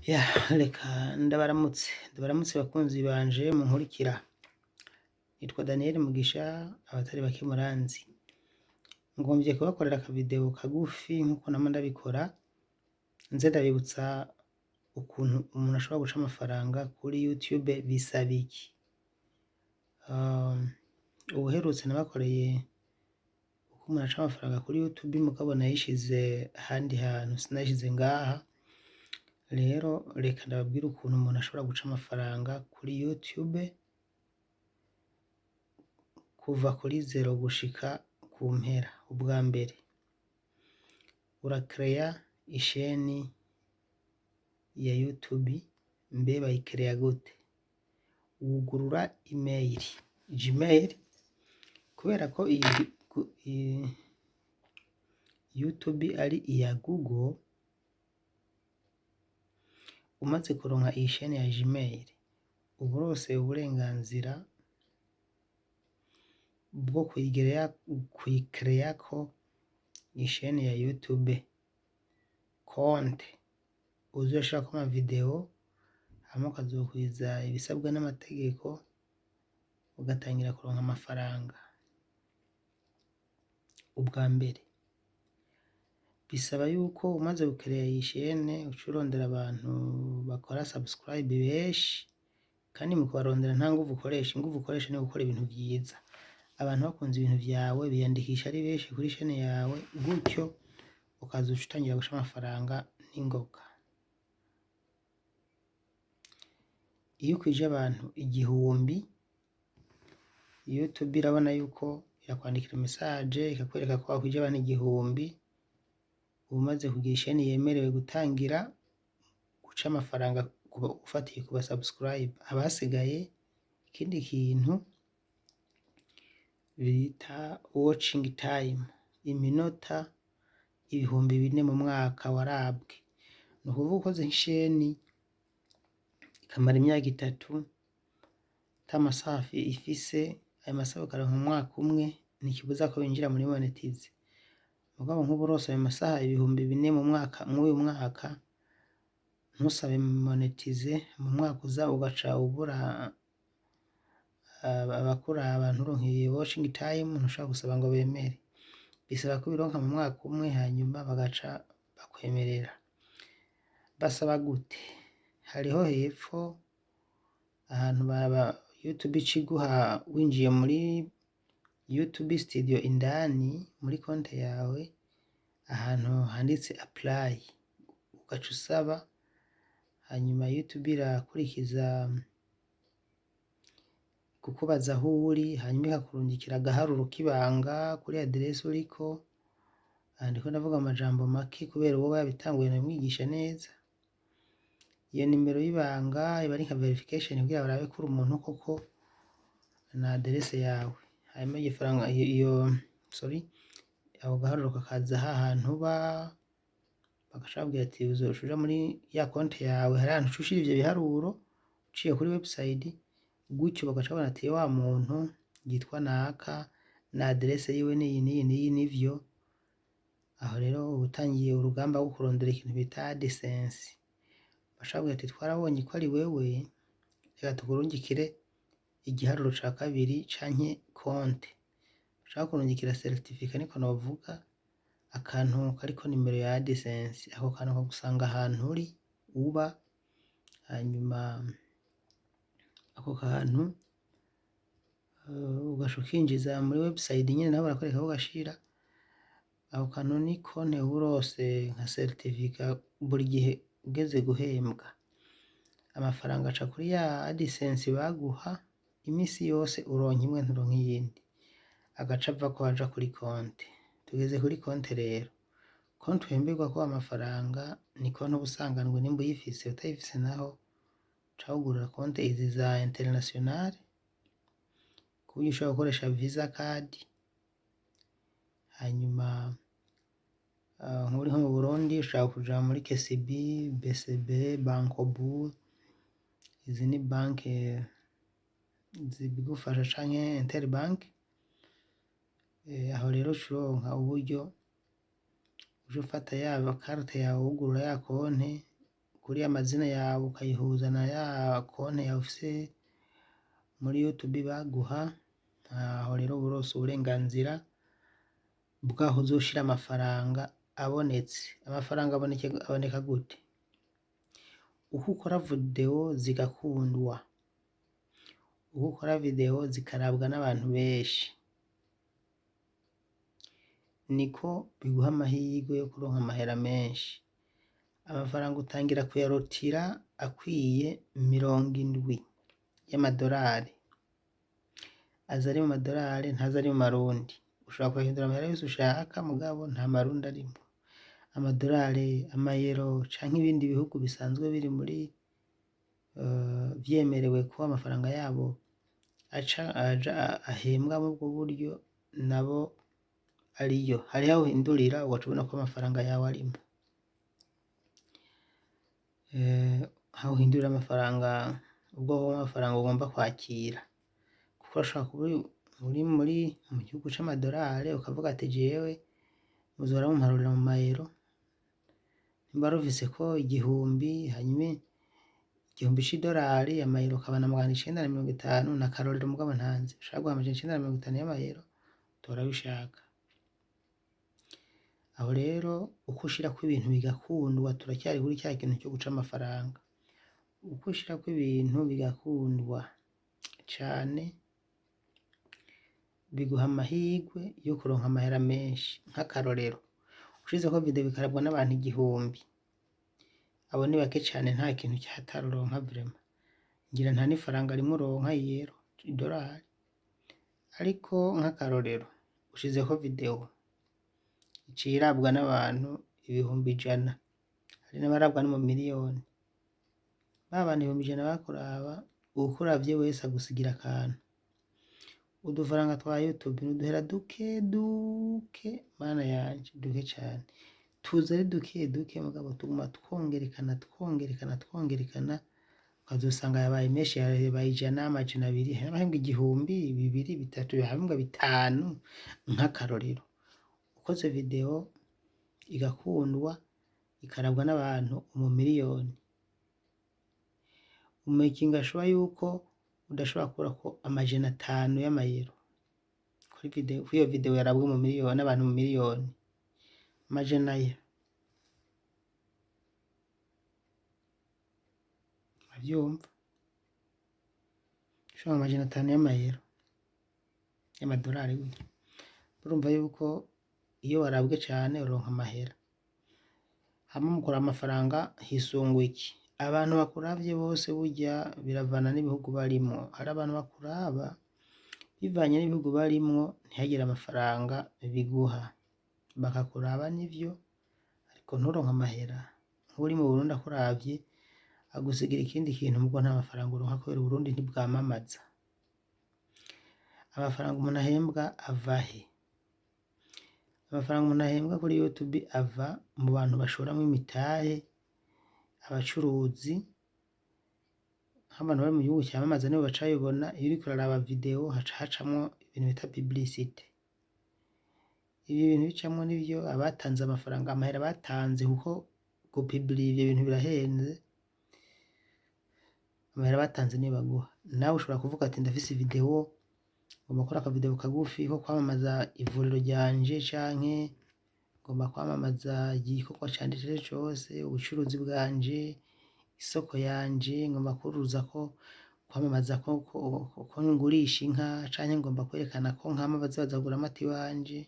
Ya reka ndabaramutse bakunzi banje munkurikira, nitwa Daniel Mugisha abatari bake muranzi, ngomvye kubakorera akavideo kagufi nkuko nama ndabikora, nze ndabibutsa ukuntu umuntu ashobora guca amafaranga kuri YouTube bisaba iki. Ubuherutse nabakoreye uko umuntu aca amafaranga kuri YouTube mugabo nayishize ahandi hantu sinayishize ngaha, rero reka ndababwire ukuntu umuntu ashobora guca amafaranga kuri YouTube kuva kuri 0 gushika ku mpera. Ubwa mbere urakereya isheni ya YouTube, mbe bayikereya gute? Wugurura email, Gmail, kubera ko iyi YouTube ari iya Google, umaze kuronka iyi sheni ya Gmail uba urose uburenganzira bwo kuyikereyako isheni ya YouTube, konte uzoshirako amavideo hama ukazokwiza ibisabwa n'amategeko ugatangira kuronka amafaranga. Ubwa mbere bisaba yuko umaze gukereya iyi shene uca urondera abantu bakora subscribe benshi, kandi mu kubarondera nta nguvu ukoresha, inguvu ukoresha ni gukora ibintu vyiza. Abantu bakunze ibintu vyawe biyandikisha ari benshi kuri shene yawe, gutyo ukazoca utangira guca amafaranga n'ingoga. Iyo ukwije abantu 1000, YouTube irabona yuko irakwandikira message ikakwereka ko wakwije abantu 1000, uba umaze kugira isheni yemerewe gutangira guca amafaranga ufatiye ku ba subscribe. Abasigaye ikindi kintu bita watching time, iminota 4000 mu mwaka warabwe. Ni ukuvuga ukoze isheni ikamara imyaka 3 ata masaha ifise, ayo masaha ukaronka mu mwaka umwe, ntikibuza ko winjira muri monetize. Mugabo nk'ubu urose ayo masaha 4000 mu mwaka, mw'uyu mwaka ntusabe monetize, mu mwaka uza ugaca ubura abakuraba, nturonke iyo watching time, ntushobora gusaba ngo bemere. Bisaba ko ubironka mu mwaka umwe hanyuma bagaca bakwemerera. Basaba gute? Hariho hepfo ahantu YouTube ica iguha winjiye muri YouTube studio indani muri konte yawe, ahantu handitse apply, ugaca usaba, hanyuma YouTube irakurikiza kukubaza aho uri, hanyuma ikakurungikira agaharuro k'ibanga kuri aderesi uriko. Aha ndiko ndavuga amajambo make kubera uwoba yabitanguye nabimwigisha neza. Iyo nimero y'ibanga iba ari nka verification kugira barabe ko uri umuntu koko na aderese yawe. Hanyuma ako gaharuro kakaza hahantu uba, bagaca bakubwira ati uzoca uja muri ya konte yawe, hari ahantu uca ushira ivyo biharuro uciye kuri website, gutyo bagaca babona ati wa muntu yitwa naka na aderese yiwe niyi niyi niyi nivyo. Aho rero uba utangiye urugamba rwo kurondera ikintu bita AdSense. Baca bakubwira ati twarabonye ko ari wewe, reka tukurungikire igiharuro ca kabiri canke konte. Baca bakurungikira certificat niko novuga, akantu kariko nimero ya AdSense. Ako kantu kagusanga ahantu uri uba, hanyuma ako kantu ugaca ukinjiza muri website nyene nabo barakwereka aho ugashira. Ako kantu ni konte uba urose nka certificat buri gihe ugeze guhembwa. Amafaranga aca kuri ya AdSense baguha imisi yose, uronka imwe nturonka iyindi, agaca avako aja kuri konte. Tugeze kuri konte rero, konte uhemberwako amafaranga ni konte uba usanganwe nimba uyifise. Utayifise naho uca wugurura konte izi za international, kuburyo ushobora gukoresha visa card, hanyuma nk'uri nko mu Burundi ushobora kuja muri KCB, BCB, Bankobu, izi ni banke zibigufasha, canke Interbank. Aho rero uca uronka uburyo uja ufata ya carte yawe wugurura ya konte, kuri ya mazina yawe ukayihuza na ya konti yawe ufise muri YouTube baguha, aho rero uba uronse uburenganzira bwaho uzoshira amafaranga abonetse. Amafaranga aboneka gute? Uko ukora video zigakundwa, uko ukora video zikarabwa n'abantu benshi, niko biguha amahirwe yo kuronka amahera menshi. Amafaranga utangira kuyarotira akwiye 70 y'amadolari. Aza ari mu madolari, ntaza ari mu marundi. Ushobora kuyahindura amahera yose ushaka mugabo nta marundi arimwo. Amadolari, amayero canke ibindi bihugu bisanzwe biri muri vyemerewe ko amafaranga yabo ahembwa muri ubwo buryo, nabo ariyo. Hariho aho uhindurira ugaca ubona ko amafaranga yawe arimwo. Aho uhindurira amafaranga, ubwoko bw'amafaranga ugomba kwakira, kuko urashobora kuba uri mu gihugu c'amadolari ukavuga ati jewe muzohora mumparurira mu mayero, nimba rufise ko 1000, hanyuma 1000 c'idolari, amayero ukaba na 950, n'akarorero mugabo ntanze, ushaka guha 950 y'amayero, tora ayo ushaka. Aho rero uko ushirako ibintu bigakundwa, turacyari kuri cya kintu cyo guca amafaranga. Uko ushirako ibintu bigakundwa cane, biguha amahirwe yo kuronka amahera menshi. Nk'akarorero, ushizeko video bikarabwa n'abantu 1000, abo ni bake cane, nta kintu cyatari uronka vraiment, ngira nta n'ifaranga rimwe uronka y'iyero, idolari. Ariko nk'akarorero, ushizeko video iciye irabwa n'abantu 100,000, hari n'abarabwa no mu miliyoni. Ba bantu 100,000 bakuraba, uwukuravye wese agusigira akantu. Udufaranga twa YouTube n'uduhera duke mana yanje, duke cane. Tuza ari duke mugabo tuguma twongerekana, ukazosanga yabaye menshi, yabaye 100, 200, hari n'abahembwa 1000, 2000, 3000, abahembwa 5, nk'akarorero. Ukoze video igakundwa, ikarabwa n'abantu 1,000,000, umakinga sure yuko udashobora kukurako 500 y'amayero kuri iyo video yarabwe n'abantu 1,000,000. 500 uravyumva? Ushobora 500 y'amayero, y'amadolari gutyo. Urumva yuko iyo warabwe cane uronka amahera. Hama mukora amafaranga hisunga iki? Abantu bakuravye bose burya biravana n'ibihugu barimwo. Hari abantu bakuraba bivanye n'ibihugu barimwo, ntihagire amafaranga biguha. Bakakuraba nivyo, ariko nturonke amahera. Nk'uri mu Burundi akuravye agusigira ikindi kintu, mugo nta mafaranga uronka kubera Uburundi ntibwamamaza. Amafaranga umuntu ahembwa ava he? Amafaranga umuntu ahembwa kuri YouTube ava mu bantu bashoramwo imitahe, abacuruzi, nk'abantu bari mu gihugu cyamamaza nibo baca babibona. Iyo uriko uraraba video haca hacamwo ibintu bita publicité. Ibi bintu bicamwo nivyo abatanze amafaranga, amahera batanze, kuko gupublier ivyo bintu birahenze. Amahera batanze niyo baguha. Nawe ushobora kuvuga ati ndafise video, ngomba gukora akavideo kagufi ko kwamamaza ivuriro ryanje, canke ngomba kwamamaza igikorwa canje cose, ubucuruzi bwanje, isoko yanje, ngomba kuruza ko kwamamaza ko ngurisha inka, canke ngomba kwerekana ko nkama baza kugura amata iwanje.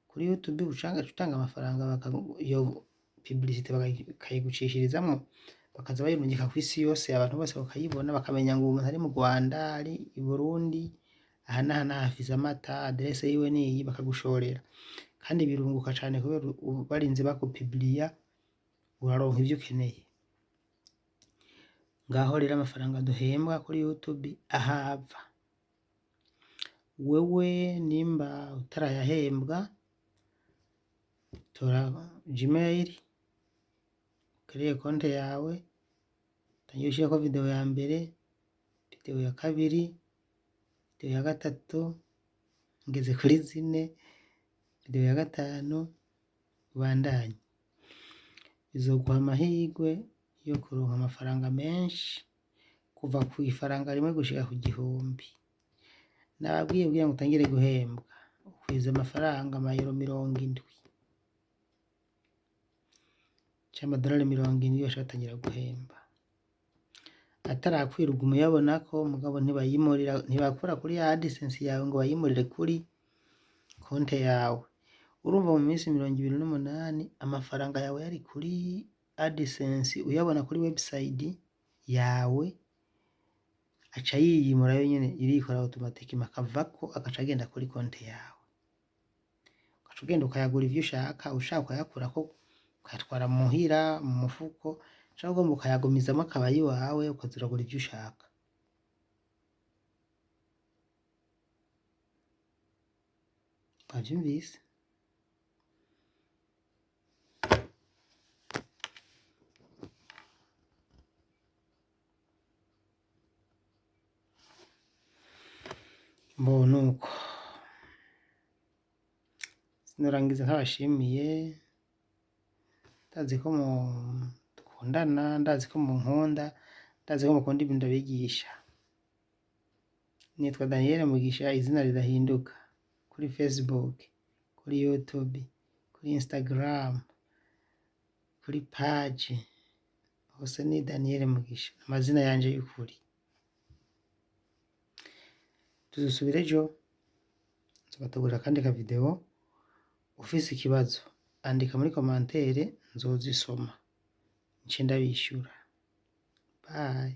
Kuri YouTube utanga amafaranga, iyo publicité bakayigucishirizamwo, bakaza bayirungika kw'isi yose, abantu bose bakayibona, bakamenya ngo umuntu ari mu Rwanda, ari i Burundi, aha n'aha afise amata, adresse yiwe niyi, bakagushorera. Kandi birunguka cane kubera barinze bakupublier, uraronka ivyo ukeneye. Ngaho rero amafaranga duhembwa kuri YouTube ahava. Wewe nimba utarayahembwa, tora Gmail, ukreye konte yawe, utangiye ushirako video ya mbere, video ya kabiri, video ya gatatu, ngeze kuri 4, video ya gatanu, ubandanye. bizoguha amahirwe yo kuronka amafaranga menshi kuva kw'ifaranga rimwe gushika ku 1000. Nababwiye kugira ngo utangire guhembwa ukwiza amafaranga amayero 70 canke amadolari 70 ugaca batangira guhemba. Atarakwira uguma uyabonako mugabo ntibakura kuri ya AdSense yawe ngo bayimurire kuri konte yawe. Urumva mu minsi 28 amafaranga yawe yari kuri AdSense uyabona kuri website yawe aca yiyimura yo nyene irikora automatique akavako agaca agenda kuri konte yawe. Ugaca ugenda ukayagura ivyo ushaka, ushaka ukayakurako ukayatwara muhira mu mufuko canke ugomba ukayagumizamwo akaba ayiwawe ukaza uragura ivyo ushaka. Wavyumvise? Mbo nuko sinorangiza ntabashimiye, ndazi ko dukundana, ndazi ko munkunda, ndazi ko mukunda ibintu ndabigisha. Nitwa Daniel Mugisha, izina rirahinduka kuri Facebook, kuri YouTube, kuri Instagram, kuri page hose ni Daniel Mugisha, amazina yanje y'ukuri. Tuzosubira ejo nzobategurira akandi ka video. Ufise ikibazo andika muri commentaire nzozisoma nce ndabishura. Bye.